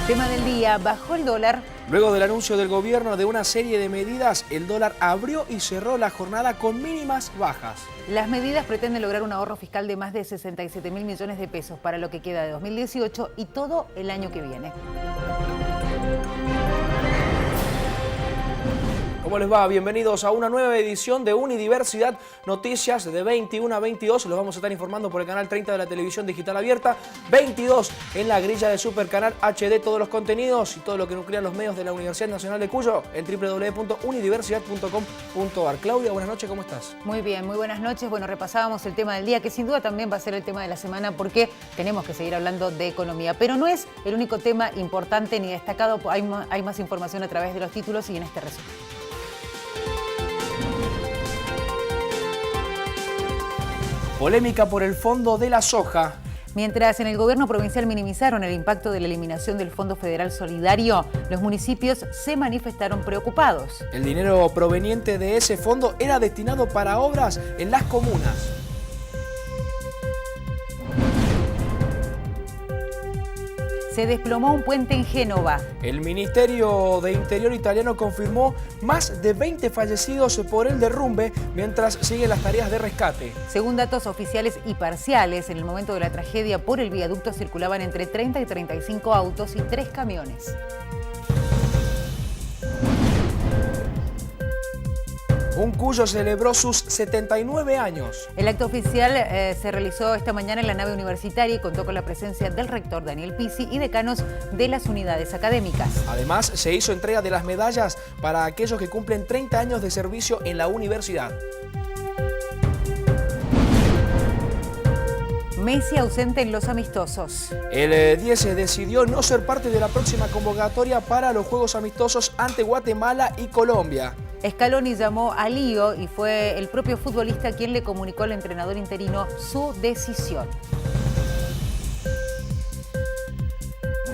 Tema del día, bajó el dólar. Luego del anuncio del gobierno de una serie de medidas, el dólar abrió y cerró la jornada con mínimas bajas. Las medidas pretenden lograr un ahorro fiscal de más de 67.000 millones de pesos para lo que queda de 2018 y todo el año que viene. ¿Cómo les va? Bienvenidos a una nueva edición de Unidiversidad Noticias de 21 a 22. Los vamos a estar informando por el canal 30 de la televisión digital abierta, 22 en la grilla de Supercanal HD, todos los contenidos y todo lo que nuclean los medios de la Universidad Nacional de Cuyo en www.unidiversidad.com.ar. Claudia, buenas noches, ¿cómo estás? Muy bien, muy buenas noches. Bueno, repasábamos el tema del día, que sin duda también va a ser el tema de la semana porque tenemos que seguir hablando de economía. Pero no es el único tema importante ni destacado. Hay más información a través de los títulos y en este resumen. Polémica por el fondo de la soja. Mientras en el gobierno provincial minimizaron el impacto de la eliminación del Fondo Federal Solidario, los municipios se manifestaron preocupados. El dinero proveniente de ese fondo era destinado para obras en las comunas. Se desplomó un puente en Génova. El Ministerio de Interior italiano confirmó más de 20 fallecidos por el derrumbe mientras siguen las tareas de rescate. Según datos oficiales y parciales, en el momento de la tragedia por el viaducto circulaban entre 30 y 35 autos y 3 camiones. Un Cuyo celebró sus 79 años. El acto oficial se realizó esta mañana en la nave universitaria y contó con la presencia del rector Daniel Pizzi y decanos de las unidades académicas. Además, se hizo entrega de las medallas para aquellos que cumplen 30 años de servicio en la universidad. Messi ausente en los amistosos. El 10 decidió no ser parte de la próxima convocatoria para los Juegos Amistosos ante Guatemala y Colombia. Scaloni llamó a lío y fue el propio futbolista quien le comunicó al entrenador interino su decisión.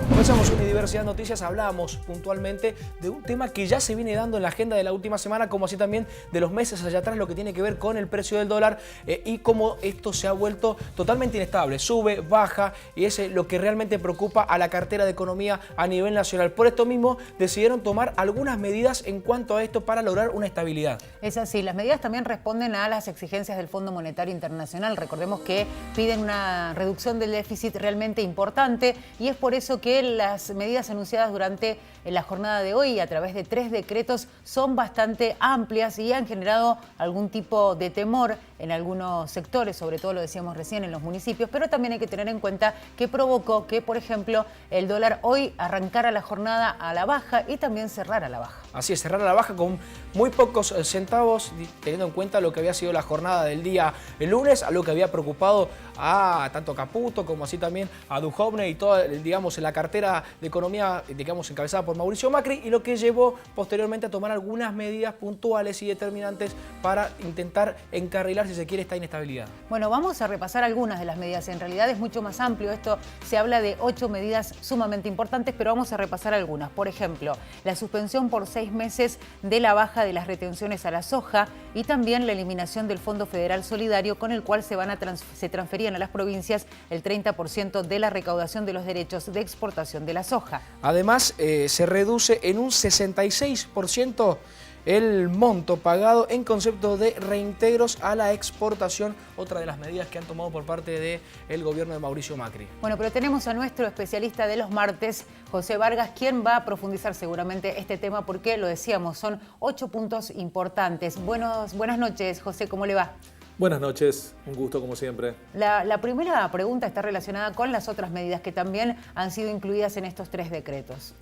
Comenzamos Unidiversidad Noticias, hablábamos puntualmente de un tema que ya se viene dando en la agenda de la última semana, como así también de los meses allá atrás, lo que tiene que ver con el precio del dólar y cómo esto se ha vuelto totalmente inestable, sube, baja, y es lo que realmente preocupa a la cartera de economía a nivel nacional. Por esto mismo decidieron tomar algunas medidas en cuanto a esto para lograr una estabilidad. Es así, las medidas también responden a las exigencias del Fondo Monetario Internacional. Recordemos que piden una reducción del déficit realmente importante y es por eso que las medidas anunciadas durante la jornada de hoy a través de 3 decretos son bastante amplias y han generado algún tipo de temor en algunos sectores, sobre todo lo decíamos recién en los municipios, pero también hay que tener en cuenta que provocó que, por ejemplo, el dólar hoy arrancara la jornada a la baja y también cerrara a la baja. Así es, cerrar a la baja con muy pocos centavos, teniendo en cuenta lo que había sido la jornada del día el lunes, algo que había preocupado a tanto Caputo como así también a Duhovne y toda, digamos, en la cartera de economía, digamos, encabezada por Mauricio Macri, y lo que llevó posteriormente a tomar algunas medidas puntuales y determinantes para intentar encarrilar, si se quiere, esta inestabilidad. Bueno, vamos a repasar algunas de las medidas. En realidad es mucho más amplio. Esto se habla de 8 medidas sumamente importantes, pero vamos a repasar algunas. Por ejemplo, la suspensión por 6 meses de la baja de las retenciones a la soja y también la eliminación del Fondo Federal Solidario, con el cual se transferían a las provincias el 30% de la recaudación de los derechos de exportación de la soja. Además, se reduce en un 66% el monto pagado en concepto de reintegros a la exportación, otra de las medidas que han tomado por parte del gobierno de Mauricio Macri. Bueno, pero tenemos a nuestro especialista de los martes, José Vargas, quien va a profundizar seguramente este tema porque, lo decíamos, son 8 puntos importantes. Buenas noches, José, ¿cómo le va? Buenas noches, un gusto como siempre. La primera pregunta está relacionada con las otras medidas que también han sido incluidas en estos 3 decretos.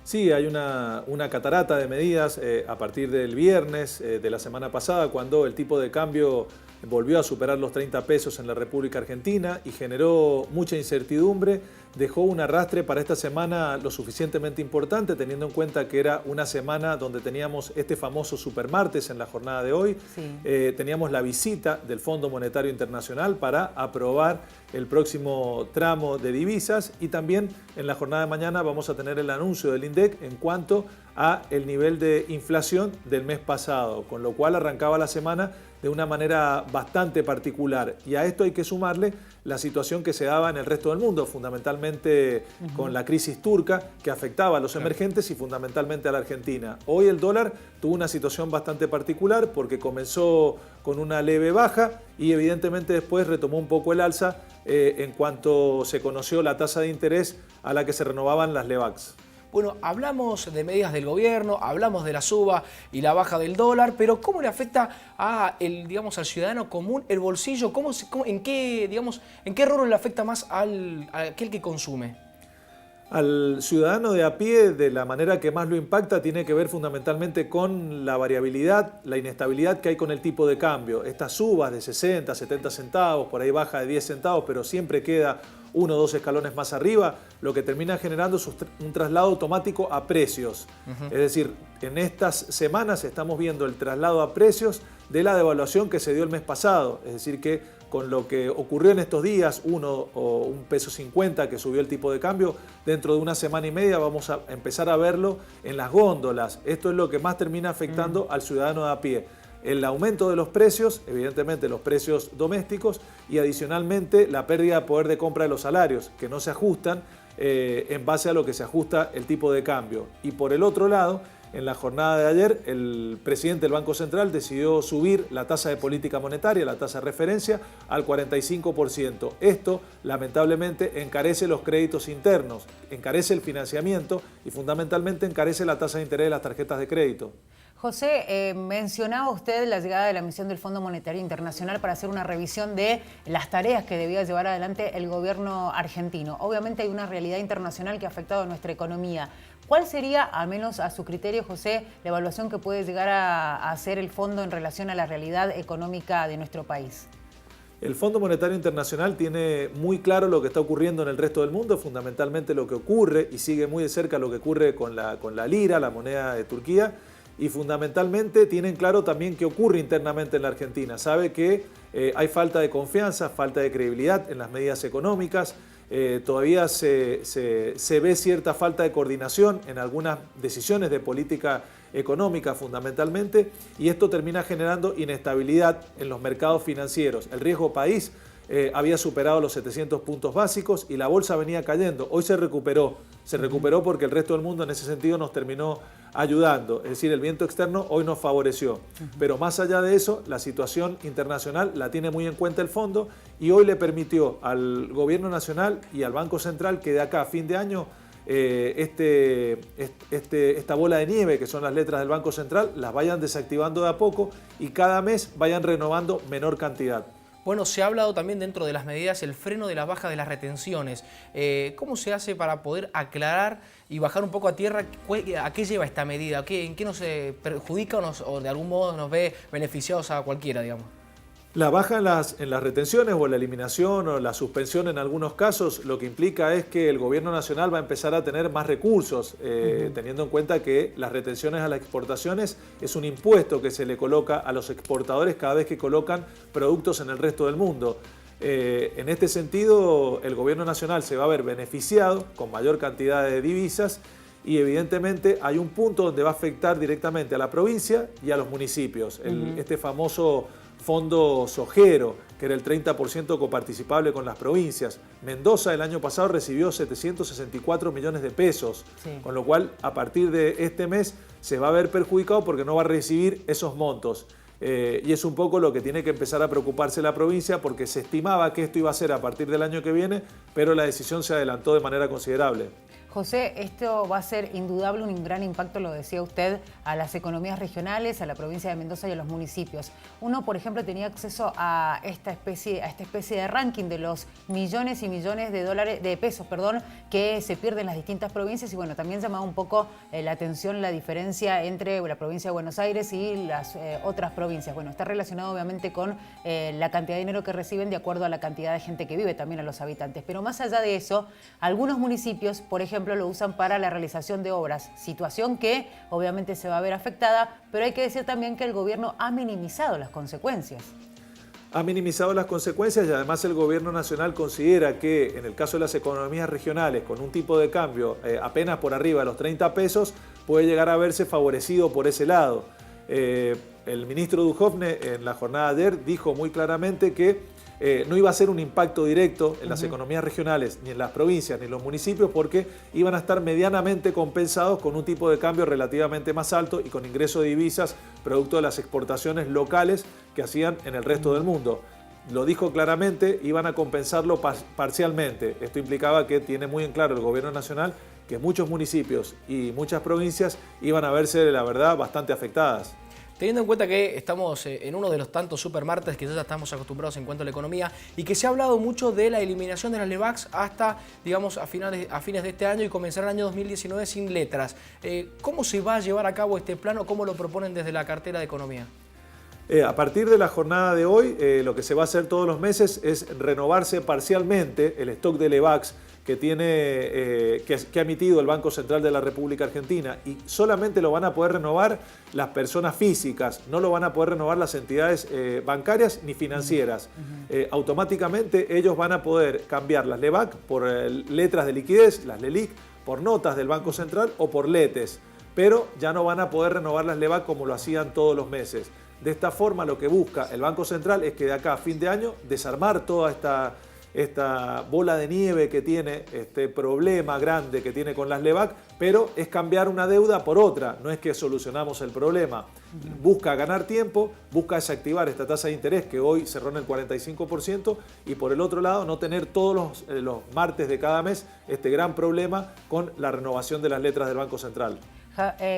Sí, hay una catarata de medidas a partir del viernes de la semana pasada, cuando el tipo de cambio volvió a superar los 30 pesos en la República Argentina y generó mucha incertidumbre. Dejó un arrastre para esta semana lo suficientemente importante, teniendo en cuenta que era una semana donde teníamos este famoso supermartes en la jornada de hoy. Sí. Teníamos la visita del Fondo Monetario Internacional para aprobar el próximo tramo de divisas, y también en la jornada de mañana vamos a tener el anuncio del INDEC en cuanto a el nivel de inflación del mes pasado, con lo cual arrancaba la semana de una manera bastante particular. Y a esto hay que sumarle la situación que se daba en el resto del mundo, fundamentalmente con la crisis turca que afectaba a los emergentes y fundamentalmente a la Argentina. Hoy el dólar tuvo una situación bastante particular porque comenzó con una leve baja y evidentemente después retomó un poco el alza en cuanto se conoció la tasa de interés a la que se renovaban las LEVAX. Bueno, hablamos de medidas del gobierno, hablamos de la suba y la baja del dólar, pero ¿cómo le afecta al ciudadano común el bolsillo? ¿En qué rubro le afecta más a aquel que consume? Al ciudadano de a pie, de la manera que más lo impacta, tiene que ver fundamentalmente con la variabilidad, la inestabilidad que hay con el tipo de cambio. Estas subas de 60, 70 centavos, por ahí baja de 10 centavos, pero siempre queda 1 o 2 escalones más arriba, lo que termina generando es un traslado automático a precios. Es decir, en estas semanas estamos viendo el traslado a precios de la devaluación que se dio el mes pasado. Es decir, que con lo que ocurrió en estos días, 1 o 1,50 peso que subió el tipo de cambio, dentro de una semana y media vamos a empezar a verlo en las góndolas. Esto es lo que más termina afectando al ciudadano de a pie. El aumento de los precios, evidentemente los precios domésticos, y adicionalmente la pérdida de poder de compra de los salarios, que no se ajustan en base a lo que se ajusta el tipo de cambio. Y por el otro lado, en la jornada de ayer, el presidente del Banco Central decidió subir la tasa de política monetaria, la tasa de referencia, al 45%. Esto, lamentablemente, encarece los créditos internos, encarece el financiamiento y fundamentalmente encarece la tasa de interés de las tarjetas de crédito. José, mencionaba usted la llegada de la misión del Fondo Monetario Internacional para hacer una revisión de las tareas que debía llevar adelante el gobierno argentino. Obviamente hay una realidad internacional que ha afectado a nuestra economía. ¿Cuál sería, al menos a su criterio, José, la evaluación que puede llegar a hacer el fondo en relación a la realidad económica de nuestro país? El Fondo Monetario Internacional tiene muy claro lo que está ocurriendo en el resto del mundo, fundamentalmente lo que ocurre, y sigue muy de cerca lo que ocurre con la lira, la moneda de Turquía, y fundamentalmente tienen claro también qué ocurre internamente en la Argentina. Sabe que hay falta de confianza, falta de credibilidad en las medidas económicas, todavía se ve cierta falta de coordinación en algunas decisiones de política económica fundamentalmente, y esto termina generando inestabilidad en los mercados financieros. El riesgo país había superado los 700 puntos básicos y la bolsa venía cayendo. Hoy se recuperó porque el resto del mundo en ese sentido nos terminó ayudando. Es decir, el viento externo hoy nos favoreció. Pero más allá de eso, la situación internacional la tiene muy en cuenta el fondo y hoy le permitió al Gobierno Nacional y al Banco Central que de acá a fin de año esta bola de nieve que son las letras del Banco Central las vayan desactivando de a poco y cada mes vayan renovando menor cantidad. Bueno, se ha hablado también dentro de las medidas el freno de la baja de las retenciones. ¿Cómo se hace para poder aclarar y bajar un poco a tierra a qué lleva esta medida? ¿En qué nos perjudica o de algún modo nos ve beneficiados a cualquiera, digamos? La baja en las retenciones o la eliminación o la suspensión en algunos casos lo que implica es que el Gobierno Nacional va a empezar a tener más recursos, teniendo en cuenta que las retenciones a las exportaciones es un impuesto que se le coloca a los exportadores cada vez que colocan productos en el resto del mundo. En este sentido, el Gobierno Nacional se va a ver beneficiado con mayor cantidad de divisas y evidentemente hay un punto donde va a afectar directamente a la provincia y a los municipios. Este famoso fondo sojero, que era el 30% coparticipable con las provincias. Mendoza el año pasado recibió 764 millones de pesos, con lo cual a partir de este mes se va a ver perjudicado porque no va a recibir esos montos. Y es un poco lo que tiene que empezar a preocuparse la provincia porque se estimaba que esto iba a ser a partir del año que viene, pero la decisión se adelantó de manera considerable. José, esto va a ser indudable un gran impacto, lo decía usted, a las economías regionales, a la provincia de Mendoza y a los municipios. Uno, por ejemplo, tenía acceso a esta especie de ranking de los millones y millones de pesos que se pierden en las distintas provincias y bueno, también llamaba un poco la atención la diferencia entre la provincia de Buenos Aires y las otras provincias. Bueno, está relacionado obviamente con la cantidad de dinero que reciben de acuerdo a la cantidad de gente que vive, también a los habitantes. Pero más allá de eso, algunos municipios, por ejemplo, lo usan para la realización de obras, situación que obviamente se va a ver afectada, pero hay que decir también que el gobierno ha minimizado las consecuencias. Ha minimizado las consecuencias y además el Gobierno Nacional considera que en el caso de las economías regionales con un tipo de cambio apenas por arriba de los 30 pesos, puede llegar a verse favorecido por ese lado. El ministro Duhovne en la jornada de ayer dijo muy claramente que no iba a ser un impacto directo en las economías regionales, ni en las provincias, ni en los municipios, porque iban a estar medianamente compensados con un tipo de cambio relativamente más alto y con ingreso de divisas producto de las exportaciones locales que hacían en el resto del mundo. Lo dijo claramente, iban a compensarlo parcialmente. Esto implicaba que tiene muy en claro el gobierno nacional que muchos municipios y muchas provincias iban a verse, la verdad, bastante afectadas. Teniendo en cuenta que estamos en uno de los tantos supermartes que ya estamos acostumbrados en cuanto a la economía y que se ha hablado mucho de la eliminación de las LEVACs hasta, digamos, a fines de este año y comenzar el año 2019 sin letras. ¿Cómo se va a llevar a cabo este plan o cómo lo proponen desde la cartera de Economía? A partir de la jornada de hoy, lo que se va a hacer todos los meses es renovarse parcialmente el stock de LEVACs que ha emitido el Banco Central de la República Argentina, y solamente lo van a poder renovar las personas físicas, no lo van a poder renovar las entidades bancarias ni financieras. Automáticamente ellos van a poder cambiar las LEVAC por letras de liquidez, las LELIQ, por notas del Banco Central o por letes, pero ya no van a poder renovar las LEVAC como lo hacían todos los meses. De esta forma, lo que busca el Banco Central es que de acá a fin de año desarmar toda esta bola de nieve que tiene, este problema grande que tiene con las LEVAC, pero es cambiar una deuda por otra, no es que solucionamos el problema. Busca ganar tiempo, busca desactivar esta tasa de interés que hoy cerró en el 45% y por el otro lado no tener todos los martes de cada mes este gran problema con la renovación de las letras del Banco Central.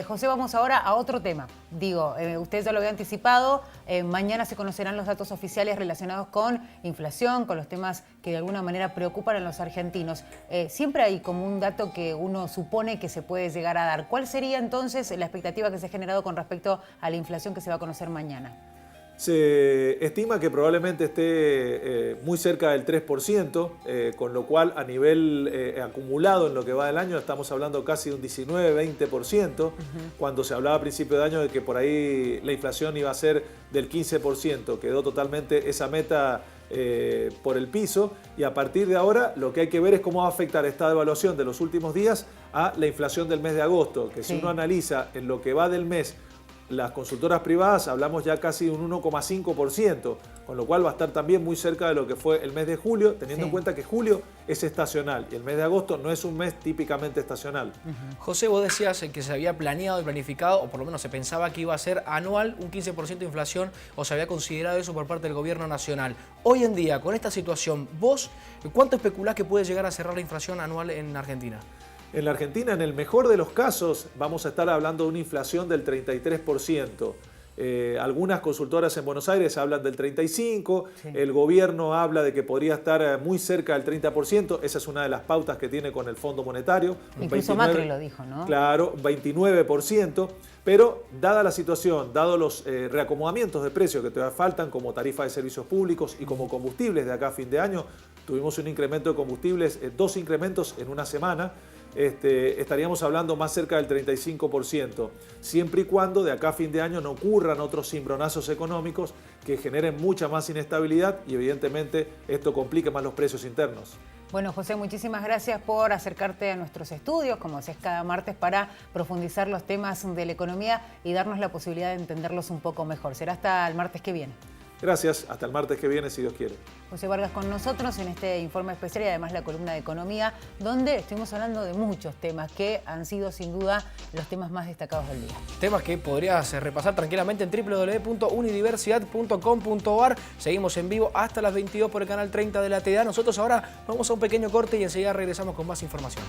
José, vamos ahora a otro tema. Digo, usted ya lo había anticipado, mañana se conocerán los datos oficiales relacionados con inflación, con los temas que de alguna manera preocupan a los argentinos. Siempre hay como un dato que uno supone que se puede llegar a dar. ¿Cuál sería entonces la expectativa que se ha generado con respecto a la inflación que se va a conocer mañana? Se estima que probablemente esté muy cerca del 3%, con lo cual a nivel acumulado en lo que va del año estamos hablando casi de un 19-20%, cuando se hablaba a principio de año de que por ahí la inflación iba a ser del 15%, quedó totalmente esa meta por el piso, y a partir de ahora lo que hay que ver es cómo va a afectar esta devaluación de los últimos días a la inflación del mes de agosto, que si uno analiza en lo que va del mes las consultoras privadas, hablamos ya casi de un 1,5%, con lo cual va a estar también muy cerca de lo que fue el mes de julio, teniendo en cuenta que julio es estacional y el mes de agosto no es un mes típicamente estacional. José, vos decías que se había planeado y planificado, o por lo menos se pensaba que iba a ser anual un 15% de inflación, o se había considerado eso por parte del gobierno nacional. Hoy en día, con esta situación, ¿vos cuánto especulás que puede llegar a cerrar la inflación anual en Argentina? En la Argentina, en el mejor de los casos, vamos a estar hablando de una inflación del 33%. Algunas consultoras en Buenos Aires hablan del 35%, el gobierno habla de que podría estar muy cerca del 30%, esa es una de las pautas que tiene con el Fondo Monetario. Incluso 29, Macri lo dijo, ¿no? Claro, 29%, pero dada la situación, dado los reacomodamientos de precios que todavía faltan, como tarifa de servicios públicos y como combustibles de acá a fin de año, tuvimos un incremento de combustibles, 2 incrementos en una semana, estaríamos hablando más cerca del 35%, siempre y cuando de acá a fin de año no ocurran otros cimbronazos económicos que generen mucha más inestabilidad y evidentemente esto complique más los precios internos. Bueno, José, muchísimas gracias por acercarte a nuestros estudios, como haces cada martes, para profundizar los temas de la economía y darnos la posibilidad de entenderlos un poco mejor. Será hasta el martes que viene. Gracias, hasta el martes que viene, si Dios quiere. José Vargas con nosotros en este informe especial y además la columna de economía, donde estuvimos hablando de muchos temas que han sido sin duda los temas más destacados del día. Temas que podrías repasar tranquilamente en www.unidiversidad.com.ar. Seguimos en vivo hasta las 22 por el canal 30 de la TDA. Nosotros ahora vamos a un pequeño corte y enseguida regresamos con más información.